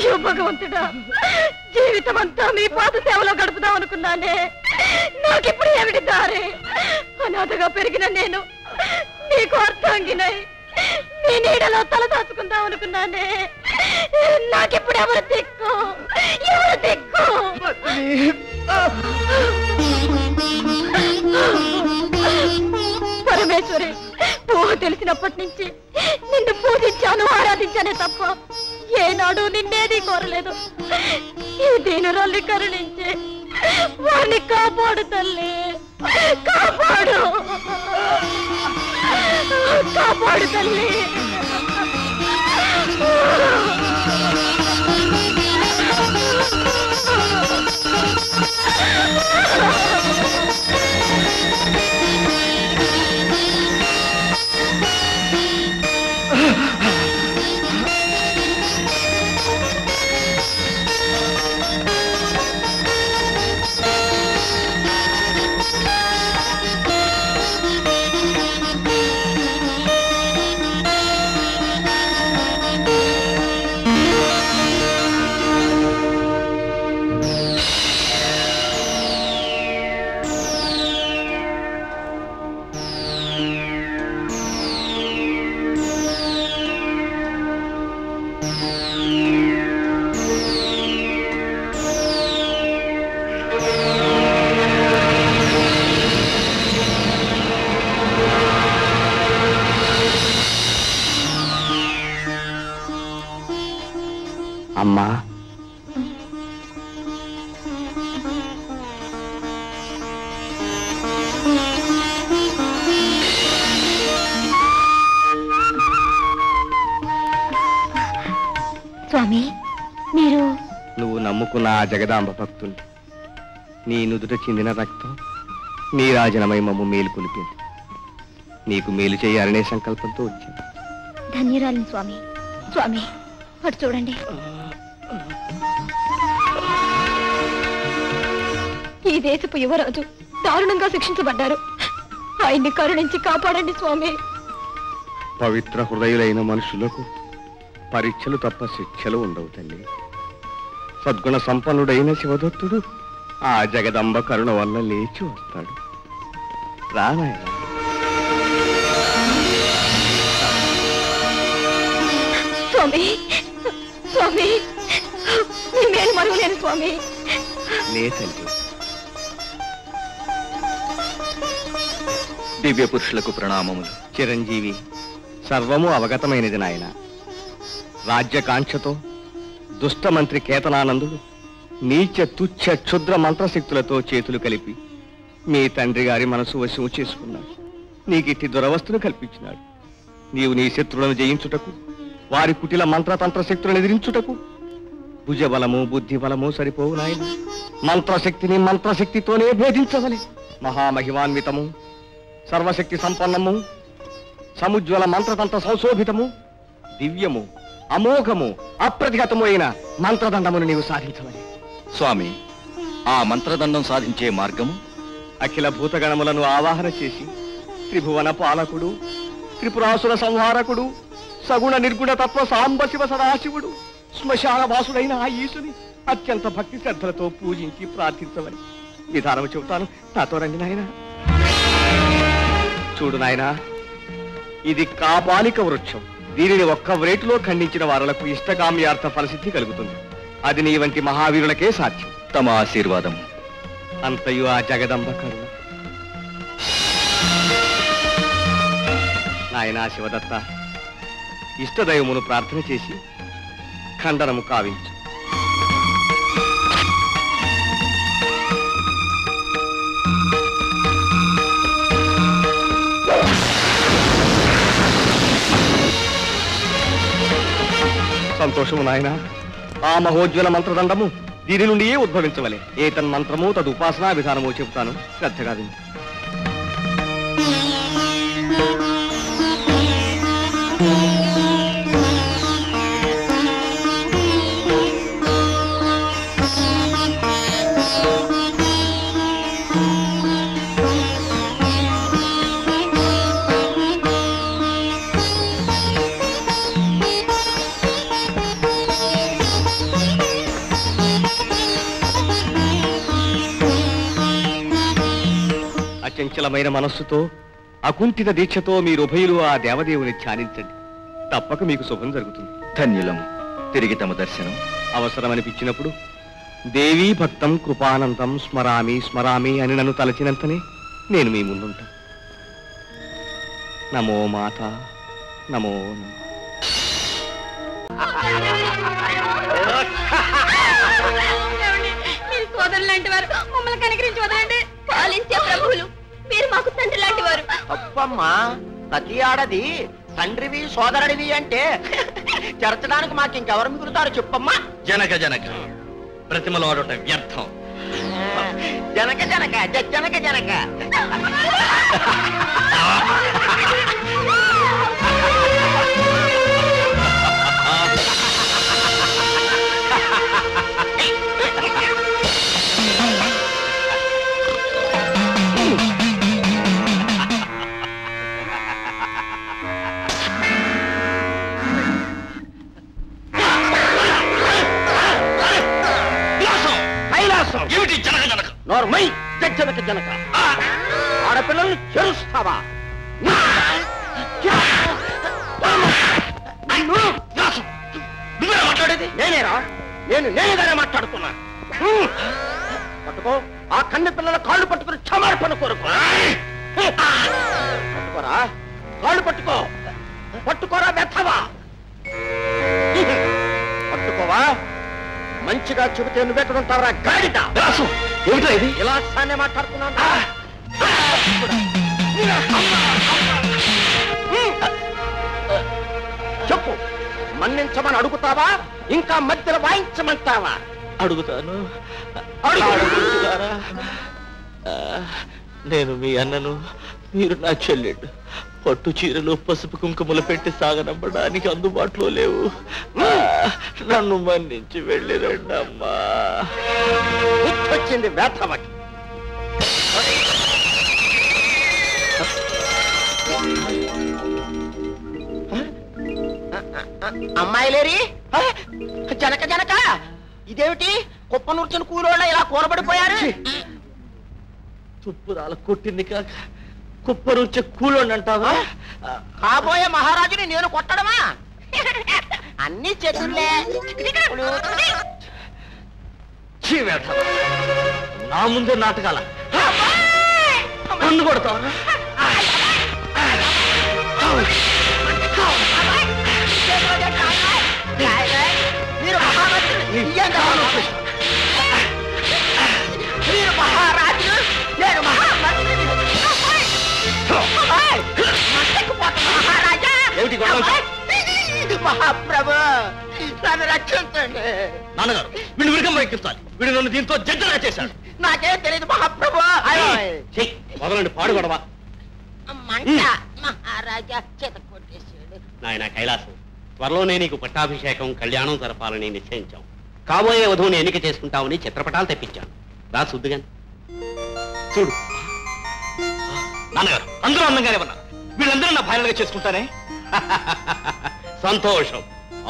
అయ్యో భగవంతుడా, జీవితం అంతా మీ పాద సేవలో గడుపుదాం అనుకున్నానే. నాకిప్పుడు ఏమిటి దారి? అనాథగా పెరిగిన నేను నీకు అర్థంగినై నీ నీడలో తల దాచుకుందాం అనుకున్నానే. నాకిప్పుడు ఎవరు దిక్కు? ఎవరు దిక్కు? పరమేశ్వరి, ఊహ తెలిసినప్పటి నుంచి నిన్ను పూజించాను, ఆరాధించానే తప్ప ఏనాడు నిన్నేది కోరలేదు. ఈ దీనురాల్ని కరుణించి వారిని కాపాడు తల్లి, కాపాడు, కాపాడు తల్లి. అమ్మా, స్వామి, మీరు నువ్వు నమ్ముకున్న ఆ జగదాంబ భక్తుని నీ నుదుట చెందిన రక్తం నీ రాజనమై మమ్ము మేలు కొలిపింది. నీకు మేలు చేయాలనే సంకల్పంతో వచ్చింది. ధన్యురాలిని స్వామి. స్వామి, అటు చూడండి. ఈ దేశపు యువరాజు దారుణంగా శిక్షించబడ్డారు. ఆయన్ని కరుణించి కాపాడండి స్వామి. పవిత్ర హృదయులైన మనుషులకు పరీక్షలు తప్ప శిక్షలు ఉండవు తల్లి. సద్గుణ సంపన్నుడైన శివదత్తుడు ఆ జగదంబ కరుణ వల్ల లేచి వస్తాడు. రానాయన. స్వామి, స్వామి, మీ మేలు మరువలేను స్వామి. లే తల్లి. దివ్య పురుషులకు ప్రణామములు. చిరంజీవి, సర్వము అవగతమైనది నాయన. రాజ్యకాంక్షతో దుష్టమంత్రి కేతనానందుడు నీచ తుచ్చ క్షుద్ర మంత్రశక్తులతో చేతులు కలిపి మీ తండ్రి గారి మనసు వశము చేసుకున్నాడు. నీకిట్టి దురవస్థను కల్పించినాడు. నీవు నీ శత్రువులను జయించుటకు, వారి కుటిల మంత్రతంత్ర శక్తులను ఎదిరించుటకు భుజబలము బుద్ధి బలము సరిపోవు నాయన. మంత్రశక్తిని మంత్రశక్తితోనే భేదించవలే. మహామహిమాన్వితము, సర్వశక్తి సంపన్నము, సముజ్వల మంత్రతంత్ర సంశోభితము, దివ్యము, అమోఘము, అప్రతిహతము అయిన మంత్రదండమును నీవు సాధించవలే. స్వామి, ఆ మంత్రదండం సాధించే మార్గము? అఖిల భూతగణములను ఆవాహన చేసి త్రిభువన పాలకుడు, త్రిపురాసుర సంహారకుడు, సగుణ నిర్గుణ తత్వ సాంబ శివ సదాశివుడు, శ్మశాన వాసుడైన ఆ ఈశుని అత్యంత భక్తి శ్రద్ధలతో పూజించి ప్రార్థించవని విధానము చెబుతాను. నాతో రండి నాయన. చూడు నాయనా, ఇది కాపాలిక వృక్షం. దీనిని ఒక్క వ్రేటులో ఖండించిన వారులకు ఇష్టకామ్యార్థ ఫలసిద్ధి కలుగుతుంది. అది నీ వంటి మహావీరులకే సాధ్యం. తమ ఆశీర్వాదం. అంతయు ఆ జగదంబ కరుణ. నాయనా శివదత్త, ఇష్టదైవమును ప్రార్థన చేసి ఖండనము కావించు. సంతోషము నాయన. ఆ మహోజ్వల మంత్రదండము దీని నుండియే ఉద్భవించవలే. ఏ తన్మంత్రము తదుపాసనా విధానము చెబుతాను, శ్రద్ధగా విను. అచంచలమైన మనస్సుతో అకుంఠిత దీక్షతో మీరుభయులు ఆ దేవదేవుని ధ్యానించండి. తప్పక మీకు శుభం జరుగుతుంది. ధన్యులము. తిరిగి తమ దర్శనం అవసరమనిపించినప్పుడు దేవీ భక్తం కృపానందం స్మరామి స్మరామి అని నన్ను తలచినంతనే నేను మీ ముందుంటా. నమో మాత, నమో నమః. మీరు సోదరులు లాంటి వారు, మమ్మల్ని కనికరించి వదలండి. పాలించే ప్రభువులు మీరు మాకు తండ్రి లాంటి వారు. అప్పమ్మా, ప్రతి ఆడది తండ్రివి సోదరుడివి అంటే చేర్చడానికి మాకు ఇంకెవరు మిగులుతారు చెప్పమ్మా. జనక జనక ప్రతిమలు ఆడట వ్యర్థం. జనక జనక జనక జనక ఏమిటి జనక జనక? నోర్మై జనక జనక ఆడపిల్లల్ని చేరుస్తావా? నువ్వే మాట్లాడేది? నేనేరా? నేనేగానే మాట్లాడుతున్నా. పట్టుకో, ఆ కన్నె పిల్లల కాళ్ళు పట్టుకుని క్షమార్పణ కోరుకో. పట్టుకోరా, కాళ్ళు పట్టుకో. పట్టుకోరా వెత్తవా. పట్టుకోవా? మంచిగా చెబితే నువ్వెక్కడ ఉంటావరా గాడిద? ఏమిటా ఇది? ఇలా సానే మాట్లాడుతున్నాను. చెప్పు, మన్నించమని అడుగుతావా ఇంకా మధ్యలో వాయించమంటావా? అడుగుతాను. అడుగుతారా? నేను మీ అన్నను, మీరు నా చెల్లెడు. పట్టు చీరలు పసుపు కుంకుమలు పెట్టి సాగనంపడానికి అందుబాటులో లేవు. నన్ను మన్నించి వెళ్ళి రండమ్మా. వచ్చింది వేతవకి. అమ్మాయిలేరి జనక జనక, ఇదేమిటి కుప్ప నూర్చిన కూలోళ్ళ ఇలా కూరబడిపోయారు? తుప్పురాల కొట్టింది కాక కుప్ప రుచి కూలోండి అంటావా? కాబోయే మహారాజుని నేను కొట్టడమా? అన్ని చేతుల్లే. నా ముందే నాటకాల నన్ను కొడతావా? మీరు మహారాజు, నేను మహామంత్రిని. మహారాజా, మహాప్రభు నన్ను రక్షించండి. నాన్నగారు, వీడు విరిగం ఎక్కించాలి. వీడు నన్ను దీంతో జడ్జగా చేశాడు. నాకేం తెలియదు మహాప్రభు. మొదలండి పాడు గొడవ. మంట మహారాజా చేత కొట్టేశాడు. నాయన కైలాసం, త్వరలోనే నీకు పట్టాభిషేకం కళ్యాణం జరపాలని నిశ్చయించాం. కాబోయే వధువుని ఎన్నిక చేసుకుంటామని చిత్రపటాలు తెప్పించాను. రా శుద్ధిగాని చూడు నాన్నగారు, అందరూ అందంగానే ఉన్నారు. వీళ్ళందరూ నా భార్యలుగా చేసుకుంటానే. సంతోషం.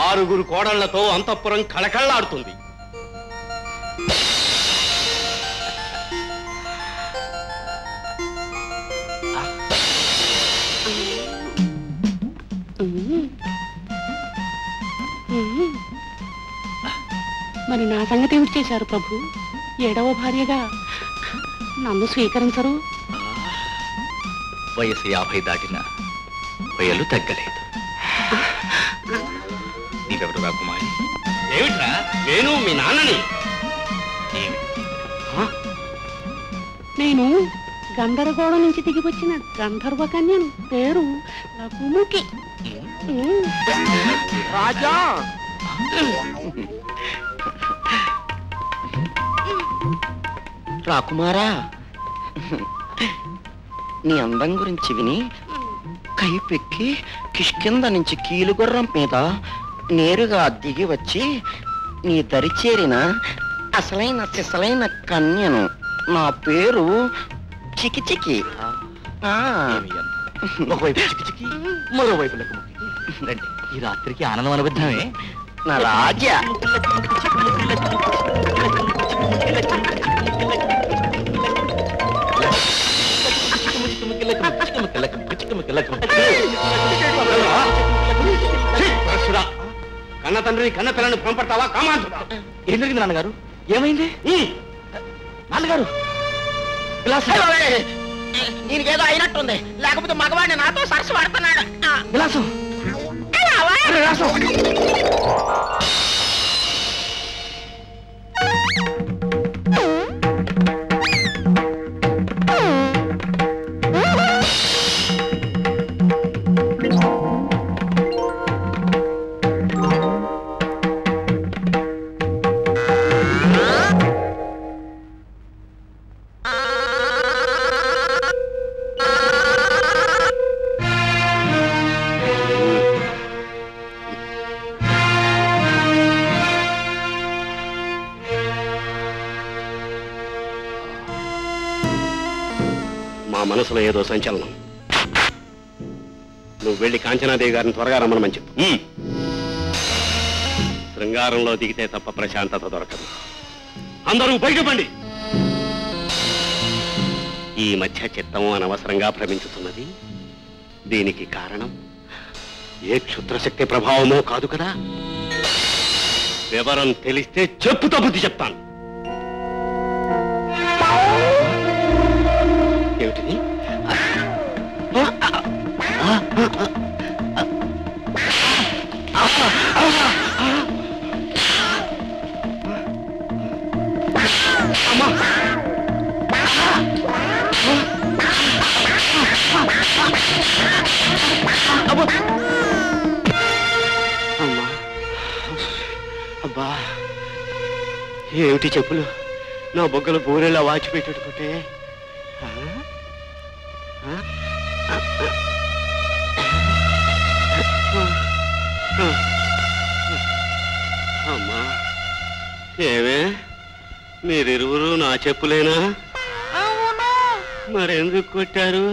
6 కోడళ్లతో అంతఃపురం కళకళలాడుతుంది. మరి నా సంగతి ఏమిటి చేశారు ప్రభు? 7వ భార్యగా నన్ను స్వీకరించరు? వయసు 50 దాటిన వయలు తగ్గలేదు. నీవెవరు రా కుమారి? ఏమిట్రా? నేను మీ నాన్నని. నేను గంధర్వగోళం నుంచి దిగి వచ్చిన గంధర్వ కన్యను. పేరు లకుముకి. రాజా, రాకుమారా, నీ అందం గురించి విని కైపెక్కి కిష్కింద నుంచి కీలుగుర్రం మీద నేరుగా దిగి వచ్చి నీ దరి చేరిన అసలైన సిసలైన కన్యను. నా పేరు చికిచికి. ఒకవైపు చికిచికి, మరోవైపు లకుముకి. రండి, ఈ రాత్రికి ఆనందం అనుబద్ధమే. నా రాజా. కన్న తండ్రిని కన్న పిల్లని పంపడతావా కామాంధుడా? ఏం జరిగింది నాన్నగారు? ఏమైంది? నాన్నగారు దీనికేదో అయినట్టుంది, లేకపోతే మగవాడిని నాతో సరస్సు పడుతున్నాడు. విలాసం మా మనసులో ఏదో సంచలనం. నువ్వు వెళ్ళి కాంచనాదేవి గారిని త్వరగా రమ్మనమని చెప్పు. శృంగారంలో దిగితే తప్ప ప్రశాంతత దొరకదు. అందరూ బయటపండి. ఈ మధ్య చిత్తం అనవసరంగా భ్రమించుతున్నది. దీనికి కారణం ఏ క్షుద్రశక్తి ప్రభావమో కాదు కదా. వివరం తెలిస్తే చెప్పుతో బుద్ధి చెప్తాను. ఏమిటిది? అబ్బా, ఏమిటి చెప్పులు నా బొగ్గలు బోరెలా వాచిపెట్టుకుంటే? అమ్మా, ఏమే మీరిరువురు నా చెప్పులేనా? మరెందుకు కొట్టారు?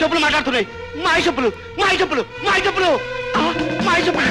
చెప్పులు మాట్లాడుతున్నాయి. మాయ చెప్పులు, మాయ చెప్పులు, మాయ చెప్పులు, మాయ చెప్పులు.